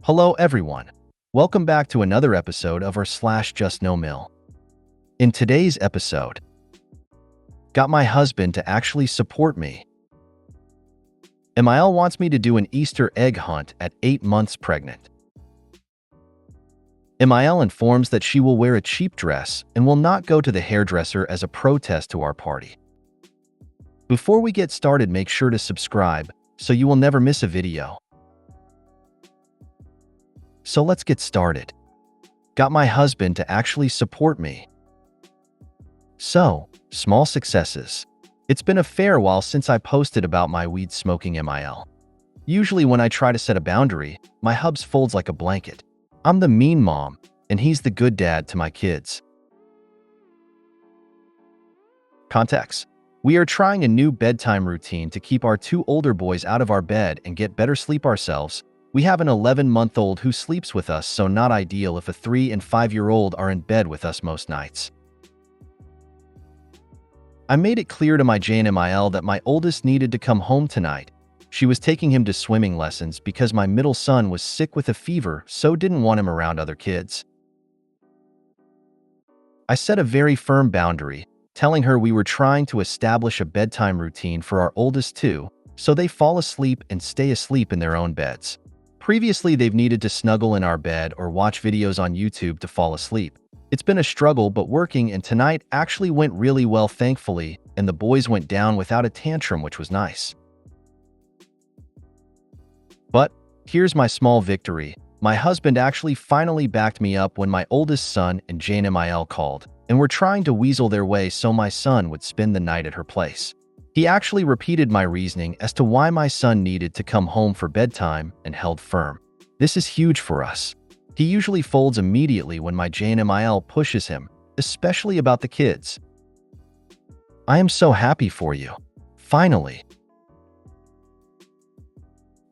Hello everyone. Welcome back to another episode of our JustNoMil. In today's episode, got my husband to actually support me. Emile wants me to do an Easter egg hunt at 8 months pregnant. Emile informs that she will wear a cheap dress and will not go to the hairdresser as a protest to our party. Before we get started, make sure to subscribe so you will never miss a video. So let's get started. Got my husband to actually support me. So, small successes. It's been a fair while since I posted about my weed smoking MIL. Usually when I try to set a boundary, my hubs folds like a blanket. I'm the mean mom, and he's the good dad to my kids. Context. We are trying a new bedtime routine to keep our 2 older boys out of our bed and get better sleep ourselves. We have an 11-month-old who sleeps with us, so not ideal if a 3- and 5-year-old are in bed with us most nights. I made it clear to my JustNoMil that my oldest needed to come home tonight. She was taking him to swimming lessons because my middle son was sick with a fever, so didn't want him around other kids. I set a very firm boundary, telling her we were trying to establish a bedtime routine for our oldest 2, so they fall asleep and stay asleep in their own beds. Previously, they've needed to snuggle in our bed or watch videos on YouTube to fall asleep. It's been a struggle but working, and tonight actually went really well thankfully, and the boys went down without a tantrum, which was nice. But here's my small victory. My husband actually finally backed me up when my oldest son and JustNoMil called, and were trying to weasel their way so my son would spend the night at her place. He actually repeated my reasoning as to why my son needed to come home for bedtime and held firm. This is huge for us. He usually folds immediately when my JustNoMil pushes him, especially about the kids. I am so happy for you. Finally.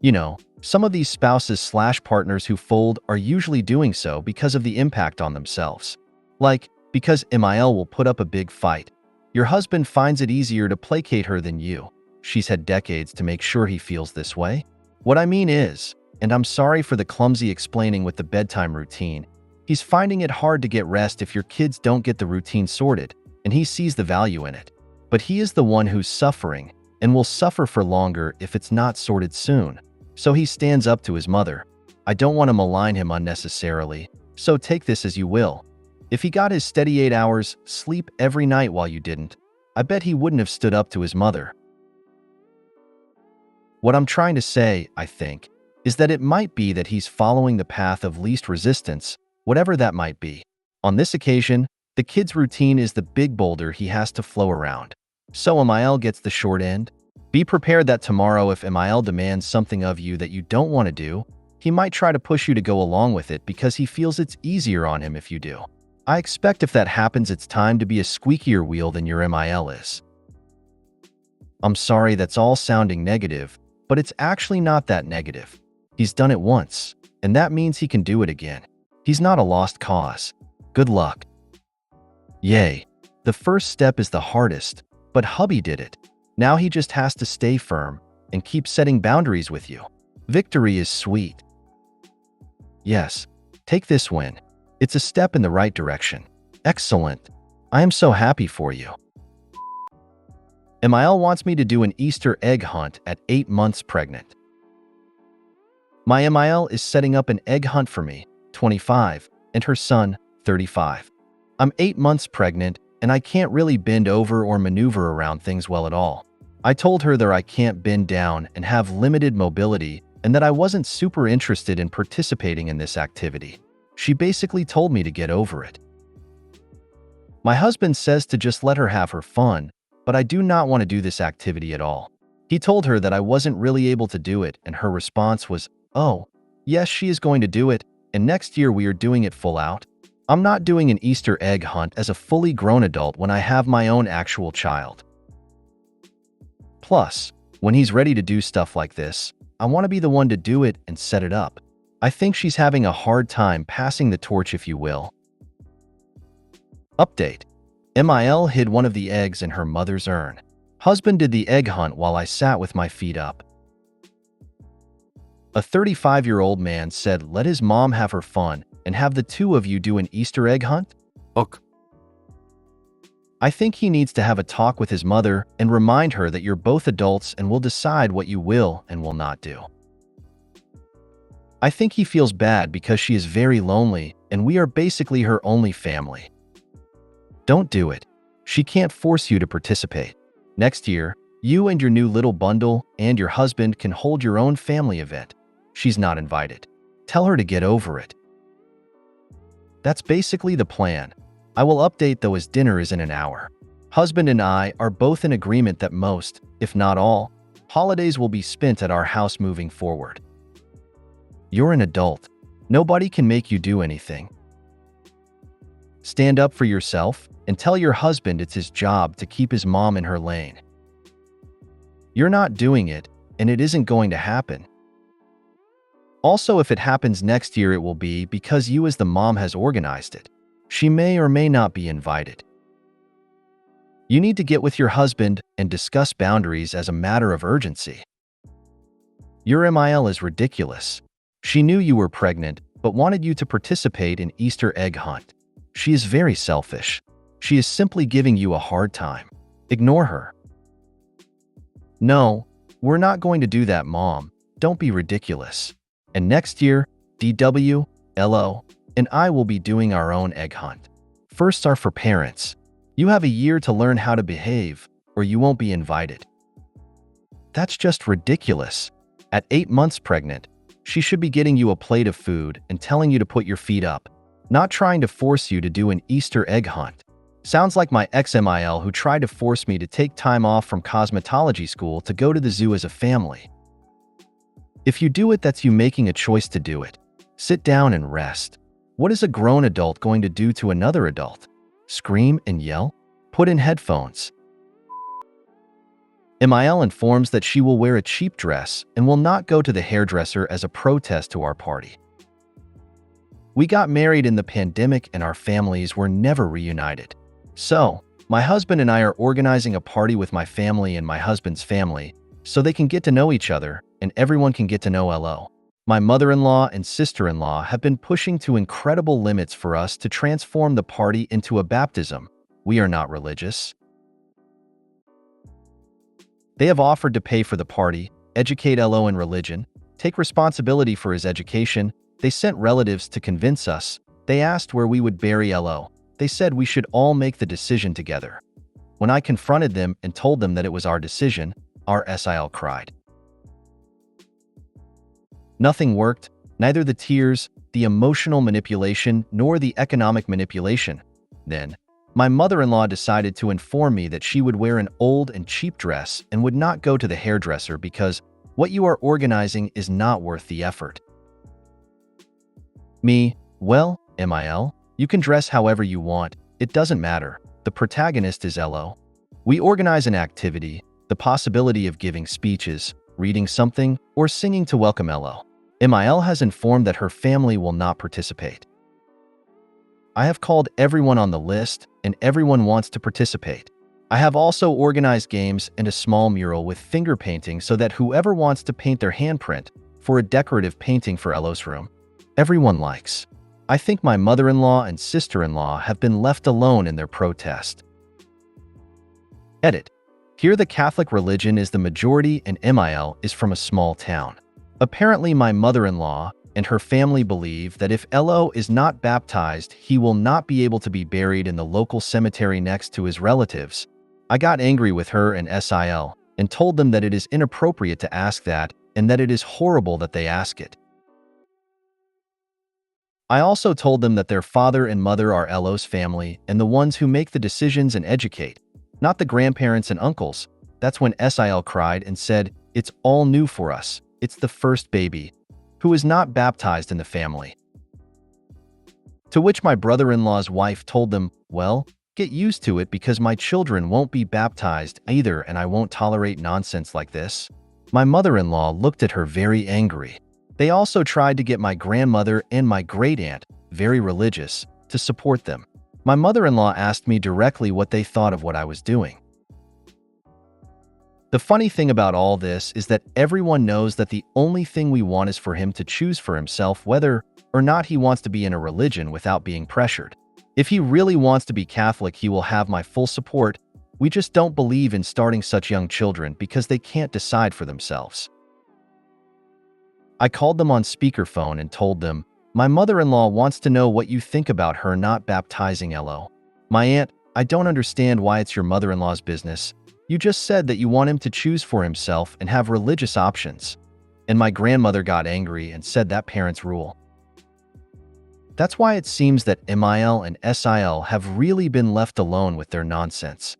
You know, some of these spouses/partners who fold are usually doing so because of the impact on themselves. Like, because Emile will put up a big fight. Your husband finds it easier to placate her than you. She's had decades to make sure he feels this way. What I mean is, and I'm sorry for the clumsy explaining with the bedtime routine, he's finding it hard to get rest if your kids don't get the routine sorted, and he sees the value in it. But he is the one who's suffering, and will suffer for longer if it's not sorted soon. So he stands up to his mother. I don't want to malign him unnecessarily, so take this as you will. If he got his steady 8 hours sleep every night while you didn't, I bet he wouldn't have stood up to his mother. What I'm trying to say, I think, is that it might be that he's following the path of least resistance, whatever that might be. On this occasion, the kid's routine is the big boulder he has to flow around. So Emile gets the short end. Be prepared that tomorrow if Emile demands something of you that you don't want to do, he might try to push you to go along with it because he feels it's easier on him if you do. I expect if that happens, it's time to be a squeakier wheel than your MIL is. I'm sorry that's all sounding negative, but it's actually not that negative. He's done it once, and that means he can do it again. He's not a lost cause. Good luck. Yay. The first step is the hardest, but hubby did it. Now he just has to stay firm and keep setting boundaries with you. Victory is sweet. Yes, take this win. It's a step in the right direction. Excellent. I am so happy for you. Emile wants me to do an Easter egg hunt at 8 months pregnant. My Emile is setting up an egg hunt for me, 25, and her son, 35. I'm 8 months pregnant, and I can't really bend over or maneuver around things well at all. I told her that I can't bend down and have limited mobility, and that I wasn't super interested in participating in this activity. She basically told me to get over it. My husband says to just let her have her fun, but I do not want to do this activity at all. He told her that I wasn't really able to do it, and her response was, "Oh, yes, she is going to do it, and next year we are doing it full out." I'm not doing an Easter egg hunt as a fully grown adult when I have my own actual child. Plus, when he's ready to do stuff like this, I want to be the one to do it and set it up. I think she's having a hard time passing the torch, if you will. Update. MIL hid one of the eggs in her mother's urn. Husband did the egg hunt while I sat with my feet up. A 35-year-old man said let his mom have her fun and have the two of you do an Easter egg hunt? Ok. I think he needs to have a talk with his mother and remind her that you're both adults and will decide what you will and will not do. I think he feels bad because she is very lonely and we are basically her only family. Don't do it. She can't force you to participate. Next year, you and your new little bundle and your husband can hold your own family event. She's not invited. Tell her to get over it. That's basically the plan. I will update though as dinner is in an hour. Husband and I are both in agreement that most, if not all, holidays will be spent at our house moving forward. You're an adult. Nobody can make you do anything. Stand up for yourself and tell your husband it's his job to keep his mom in her lane. You're not doing it, and it isn't going to happen. Also, if it happens next year, it will be because you as the mom has organized it. She may or may not be invited. You need to get with your husband and discuss boundaries as a matter of urgency. Your MIL is ridiculous. She knew you were pregnant, but wanted you to participate in Easter egg hunt. She is very selfish. She is simply giving you a hard time. Ignore her. No, we're not going to do that, Mom. Don't be ridiculous. And next year, DW, LO, and I will be doing our own egg hunt. Firsts are for parents. You have a year to learn how to behave, or you won't be invited. That's just ridiculous. At 8 months pregnant, she should be getting you a plate of food and telling you to put your feet up, not trying to force you to do an Easter egg hunt. Sounds like my ex-MIL who tried to force me to take time off from cosmetology school to go to the zoo as a family. If you do it, that's you making a choice to do it. Sit down and rest. What is a grown adult going to do to another adult? Scream and yell? Put in headphones. MIL informs that she will wear a cheap dress and will not go to the hairdresser as a protest to our party. We got married in the pandemic and our families were never reunited. So, my husband and I are organizing a party with my family and my husband's family so they can get to know each other and everyone can get to know LO. My mother-in-law and sister-in-law have been pushing to incredible limits for us to transform the party into a baptism. We are not religious. They have offered to pay for the party, educate LO in religion, take responsibility for his education. They sent relatives to convince us. They asked where we would bury LO. They said we should all make the decision together. When I confronted them and told them that it was our decision, our SIL cried. Nothing worked, neither the tears, the emotional manipulation, nor the economic manipulation. Then, my mother-in-law decided to inform me that she would wear an old and cheap dress and would not go to the hairdresser because what you are organizing is not worth the effort. Me, well, MIL, you can dress however you want, it doesn't matter. The protagonist is LO. We organize an activity, the possibility of giving speeches, reading something, or singing to welcome LO. MIL has informed that her family will not participate. I have called everyone on the list, and everyone wants to participate. I have also organized games and a small mural with finger painting so that whoever wants to paint their handprint for a decorative painting for LO's room, everyone likes. I think my mother-in-law and sister-in-law have been left alone in their protest. Edit. Here the Catholic religion is the majority and MIL is from a small town. Apparently my mother-in-law and her family believe that if LO is not baptized, he will not be able to be buried in the local cemetery next to his relatives. I got angry with her and SIL and told them that it is inappropriate to ask that and that it is horrible that they ask it. I also told them that their father and mother are LO's family and the ones who make the decisions and educate, not the grandparents and uncles. That's when SIL cried and said, "It's all new for us. It's the first baby who is not baptized in the family." To which my brother-in-law's wife told them, "Well, get used to it because my children won't be baptized either and I won't tolerate nonsense like this." My mother-in-law looked at her very angry. They also tried to get my grandmother and my great-aunt, very religious, to support them. My mother-in-law asked me directly what they thought of what I was doing. The funny thing about all this is that everyone knows that the only thing we want is for him to choose for himself whether or not he wants to be in a religion without being pressured. If he really wants to be Catholic, he will have my full support. We just don't believe in starting such young children because they can't decide for themselves. I called them on speakerphone and told them, my mother-in-law wants to know what you think about her not baptizing LO. My aunt, I don't understand why it's your mother-in-law's business. You just said that you want him to choose for himself and have religious options. And my grandmother got angry and said that parents rule. That's why it seems that MIL and SIL have really been left alone with their nonsense.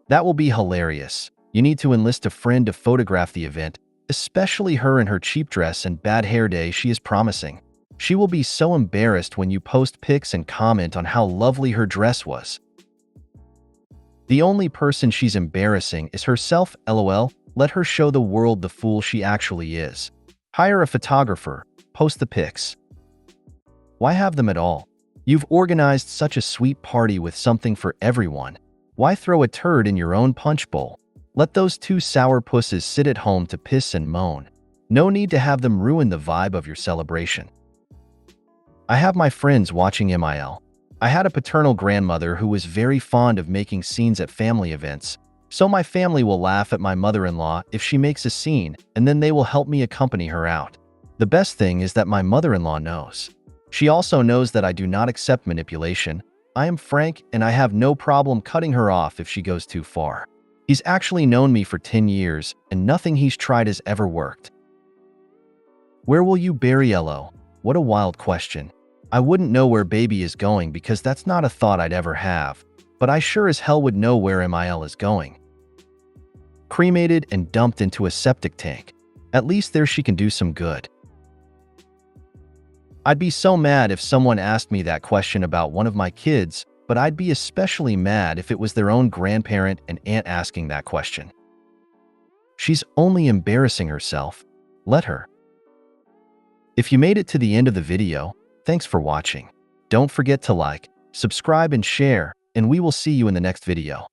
That will be hilarious. You need to enlist a friend to photograph the event, especially her in her cheap dress and bad hair day she is promising. She will be so embarrassed when you post pics and comment on how lovely her dress was. The only person she's embarrassing is herself, lol. Let her show the world the fool she actually is. Hire a photographer, post the pics. Why have them at all? You've organized such a sweet party with something for everyone. Why throw a turd in your own punch bowl? Let those two sourpusses sit at home to piss and moan. No need to have them ruin the vibe of your celebration. I have my friends watching MIL. I had a paternal grandmother who was very fond of making scenes at family events, so my family will laugh at my mother-in-law if she makes a scene, and then they will help me accompany her out. The best thing is that my mother-in-law knows. She also knows that I do not accept manipulation. I am frank, and I have no problem cutting her off if she goes too far. He's actually known me for 10 years, and nothing he's tried has ever worked. Where will you bury LO? What a wild question. I wouldn't know where baby is going because that's not a thought I'd ever have, but I sure as hell would know where MIL is going. Cremated and dumped into a septic tank. At least there she can do some good. I'd be so mad if someone asked me that question about one of my kids, but I'd be especially mad if it was their own grandparent and aunt asking that question. She's only embarrassing herself. Let her. If you made it to the end of the video, thanks for watching. Don't forget to like, subscribe, and share, and we will see you in the next video.